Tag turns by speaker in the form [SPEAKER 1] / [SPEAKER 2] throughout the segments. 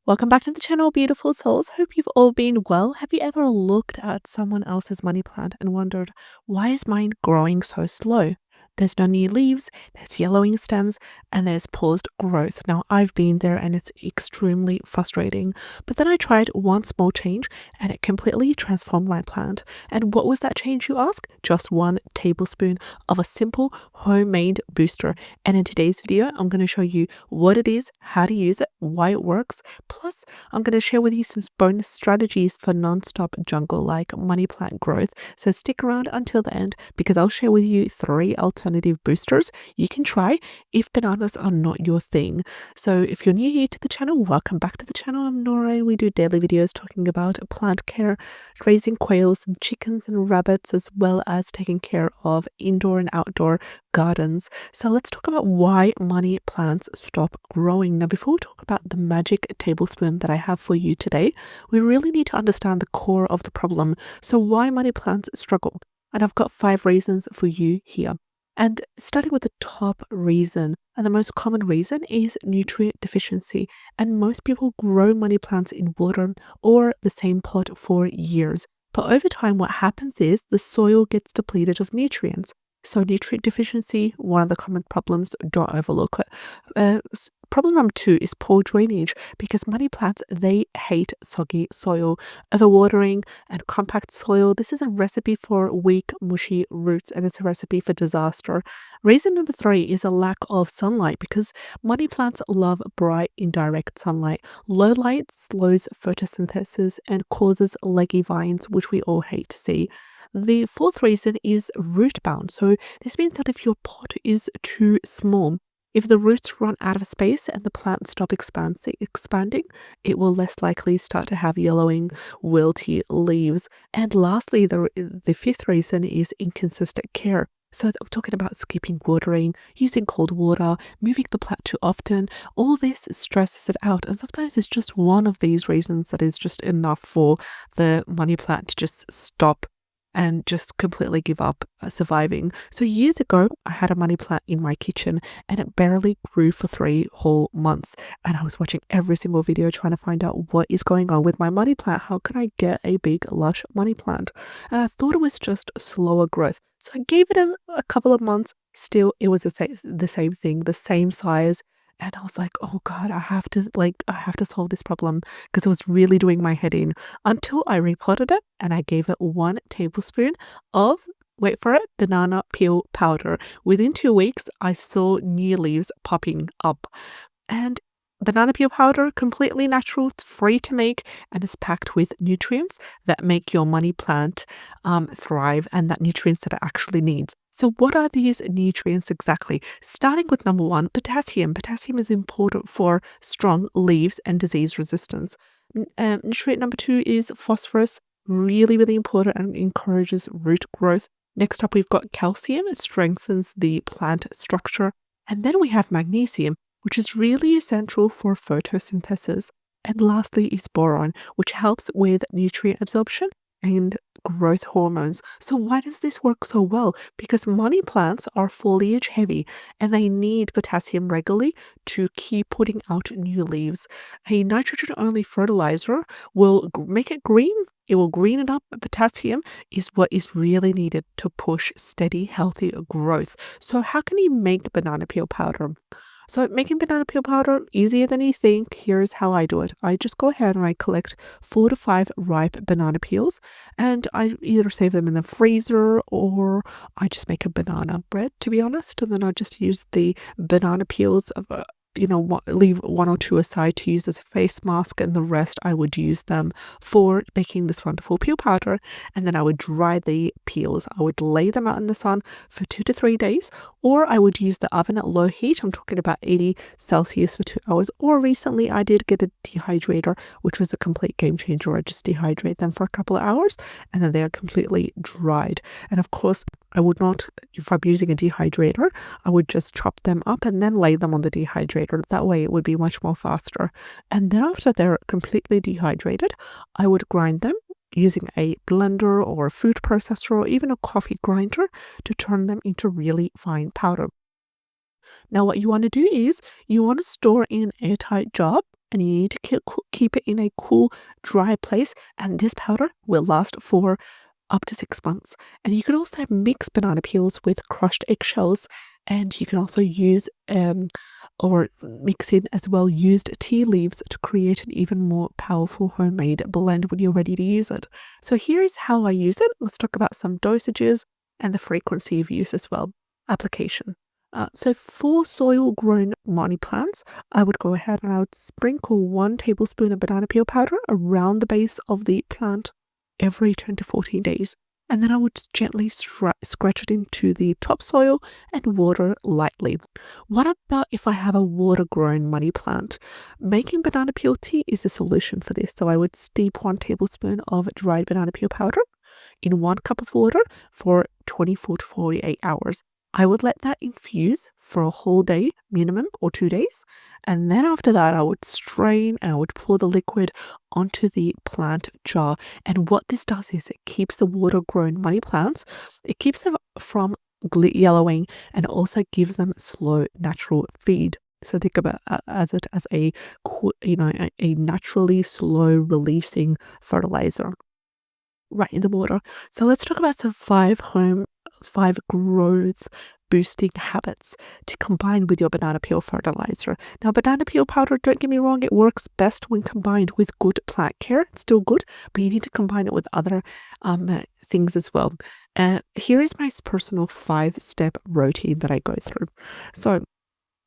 [SPEAKER 1] Welcome back to the channel, beautiful souls. Hope you've all been well. Have you ever looked at someone else's money plant and wondered, why is mine growing so slow? There's no new leaves, there's yellowing stems, and there's paused growth. Now, I've been there and it's extremely frustrating. But then I tried one small change and it completely transformed my plant. And what was that change, you ask? Just 1 tablespoon of a simple homemade booster. And in today's video, I'm going to show you what it is, how to use it, why it works. Plus, I'm going to share with you some bonus strategies for non-stop jungle-like money plant growth. So stick around until the end because I'll share with you 3 alternative boosters you can try if bananas are not your thing. So if you're new here to the channel, welcome back to the channel. I'm Nora. We do daily videos talking about plant care, raising quails and chickens and rabbits, as well as taking care of indoor and outdoor gardens. So let's talk about why money plants stop growing. Now, before we talk about the magic tablespoon that I have for you today, we really need to understand the core of the problem. So why money plants struggle? And I've got 5 reasons for you here. And starting with the top reason, and the most common reason, is nutrient deficiency. And most people grow money plants in water or the same pot for years. But over time, what happens is the soil gets depleted of nutrients. So nutrient deficiency, one of the common problems, don't overlook it. Problem number 2 is poor drainage, because money plants, they hate soggy soil. Overwatering and compact soil, this is a recipe for weak, mushy roots, and it's a recipe for disaster. Reason number 3 is a lack of sunlight, because money plants love bright, indirect sunlight. Low light slows photosynthesis and causes leggy vines, which we all hate to see. The 4th reason is root bound. So this means that if your pot is too small, if the roots run out of space and the plant stop expanding, it will less likely start to have yellowing, wilty leaves. And lastly, the 5th reason is inconsistent care. So I'm talking about skipping watering, using cold water, moving the plant too often. All this stresses it out. And sometimes it's just one of these reasons that is just enough for the money plant to just stop and just completely give up surviving. So years ago, I had a money plant in my kitchen and it barely grew for 3 whole months. And I was watching every single video trying to find out what is going on with my money plant. How can I get a big, lush money plant? And I thought it was just slower growth. So I gave it a couple of months. Still, it was the same thing, the same size. And I was like, oh God, I have to solve this problem, because it was really doing my head in, until I repotted it and I gave it 1 tablespoon of, wait for it, banana peel powder. Within 2 weeks, I saw new leaves popping up. And banana peel powder, completely natural, it's free to make, and it's packed with nutrients that make your money plant thrive, and that nutrients that it actually needs. So what are these nutrients exactly? Starting with number 1, potassium. Potassium is important for strong leaves and disease resistance. Nutrient number 2 is phosphorus, really, really important and encourages root growth. Next up, we've got calcium. It strengthens the plant structure. And then we have magnesium, which is really essential for photosynthesis. And lastly is boron, which helps with nutrient absorption and growth hormones. So why does this work so well? Because money plants are foliage heavy and they need potassium regularly to keep putting out new leaves. A nitrogen only fertilizer will make it green. It will green it up. Potassium is what is really needed to push steady, healthy growth. So how can you make banana peel powder? So making banana peel powder, easier than you think. Here's how I do it. I just go ahead and I collect 4 to 5 ripe banana peels, and I either save them in the freezer or I just make a banana bread, to be honest. And then I just use the banana peels of leave 1 or 2 aside to use as a face mask, and the rest I would use them for making this wonderful peel powder. And then I would dry the peels. I would lay them out in the sun for 2 to 3 days, or I would use the oven at low heat. I'm talking about 80 Celsius for 2 hours. Or recently I did get a dehydrator, which was a complete game changer. I just dehydrate them for a couple of hours and then they are completely dried. And of course, I would not, if I'm using a dehydrator, I would just chop them up and then lay them on the dehydrator. That way it would be much more faster. And then after they're completely dehydrated, I would grind them using a blender or a food processor or even a coffee grinder to turn them into really fine powder. Now what you want to do is you want to store in an airtight jar and you need to keep it in a cool, dry place. And this powder will last for up to 6 months. And you can also mix banana peels with crushed eggshells, and you can also use or mix in as well used tea leaves to create an even more powerful homemade blend when you're ready to use it. So here is how I use it. Let's talk about some dosages and the frequency of use as well. Application. So for soil-grown money plants, I would go ahead and I would sprinkle 1 tablespoon of banana peel powder around the base of the plant every 10 to 14 days. And then I would gently scratch it into the topsoil and water lightly. What about if I have a water-grown money plant? Making banana peel tea is a solution for this. So I would steep 1 tablespoon of dried banana peel powder in 1 cup of water for 24 to 48 hours. I would let that infuse for a whole day minimum or 2 days. And then after that, I would strain and I would pour the liquid onto the plant jar. And what this does is it keeps the water-grown money plants, it keeps them from yellowing, and also gives them slow natural feed. So think about it as a naturally slow releasing fertilizer right in the water. So let's talk about some 5 growth boosting habits to combine with your banana peel fertilizer. Now, banana peel powder, don't get me wrong, it works best when combined with good plant care. It's still good, but you need to combine it with other things as well. Here is my personal 5-step routine that I go through. So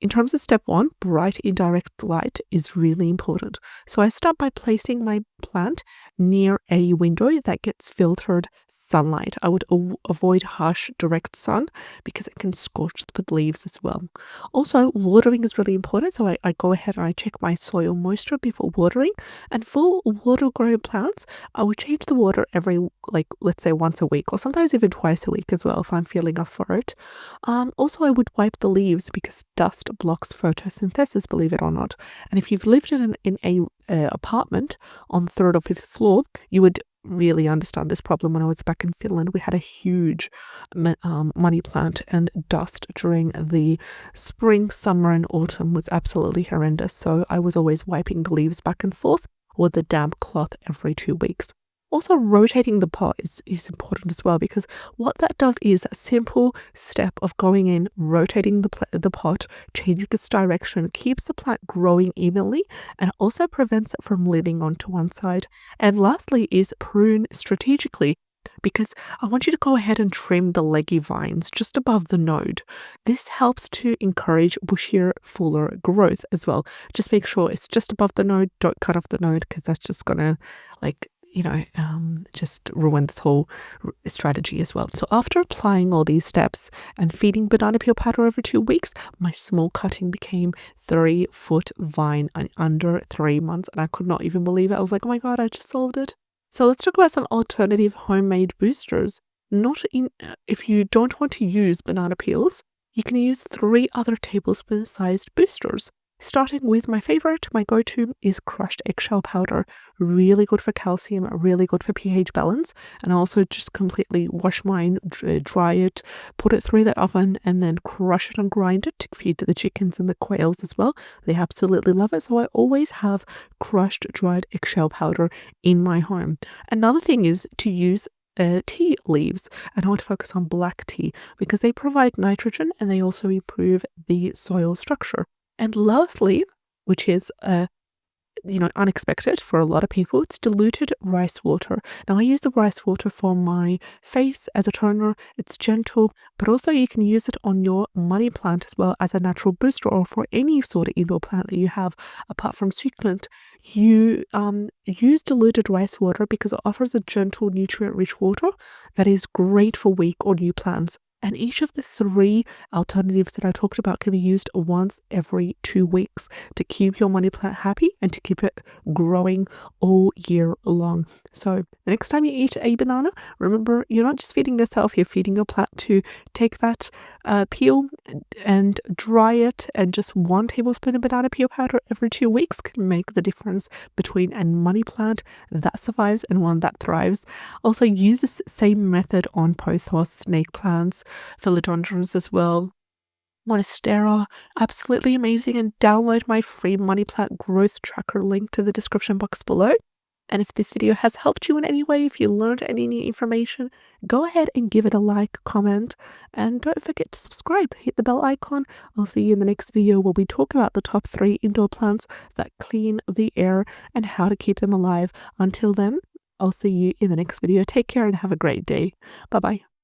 [SPEAKER 1] in terms of step 1, bright indirect light is really important. So I start by placing my plant near a window that gets filtered sunlight. I would avoid harsh direct sun because it can scorch the leaves as well. Also, watering is really important. So I go ahead and I check my soil moisture before watering. And for water-grown plants, I would change the water every, let's say once a week, or sometimes even twice a week as well if I'm feeling up for it. Also, I would wipe the leaves because dust blocks photosynthesis, believe it or not. And if you've lived in a apartment on the 3rd or 5th floor, you would really understand this problem. When I was back in Finland, we had a huge money plant, and dust during the spring, summer and autumn was absolutely horrendous. So I was always wiping the leaves back and forth with a damp cloth every 2 weeks. Also, rotating the pot is important as well, because what that does is a simple step of going in, rotating the pot, changing its direction, keeps the plant growing evenly, and also prevents it from living onto one side. And lastly is prune strategically, because I want you to go ahead and trim the leggy vines just above the node. This helps to encourage bushier, fuller growth as well. Just make sure it's just above the node. Don't cut off the node, because that's just gonna just ruin this whole strategy as well. So after applying all these steps and feeding banana peel powder over 2 weeks, my small cutting became 3-foot vine in under 3 months, and I could not even believe it. I was like, oh my god, I just solved it. So let's talk about some alternative homemade boosters. If you don't want to use banana peels, you can use 3 other tablespoon sized boosters. Starting with my favorite, my go-to is crushed eggshell powder. Really good for calcium, really good for pH balance. And I also just completely wash mine, dry it, put it through the oven, and then crush it and grind it to feed to the chickens and the quails as well. They absolutely love it. So I always have crushed dried eggshell powder in my home. Another thing is to use tea leaves, and I want to focus on black tea because they provide nitrogen and they also improve the soil structure. And lastly, which is unexpected for a lot of people, it's diluted rice water. Now I use the rice water for my face as a toner. It's gentle, but also you can use it on your money plant as well as a natural booster, or for any sort of indoor plant that you have apart from succulent. You use diluted rice water because it offers a gentle, nutrient-rich water that is great for weak or new plants. And each of the 3 alternatives that I talked about can be used once every 2 weeks to keep your money plant happy and to keep it growing all year long. So the next time you eat a banana, remember, you're not just feeding yourself, you're feeding your plant to take that peel and dry it, and just 1 tablespoon of banana peel powder every 2 weeks can make the difference between a money plant that survives and one that thrives. Also, use this same method on pothos, snake plants, philodendrons as well. monstera, absolutely amazing, and download my free money plant growth tracker link to the description box below. And if this video has helped you in any way, if you learned any new information, go ahead and give it a like, comment, and don't forget to subscribe. Hit the bell icon. I'll see you in the next video where we talk about the top 3 indoor plants that clean the air and how to keep them alive. Until then, I'll see you in the next video. Take care and have a great day. Bye-bye.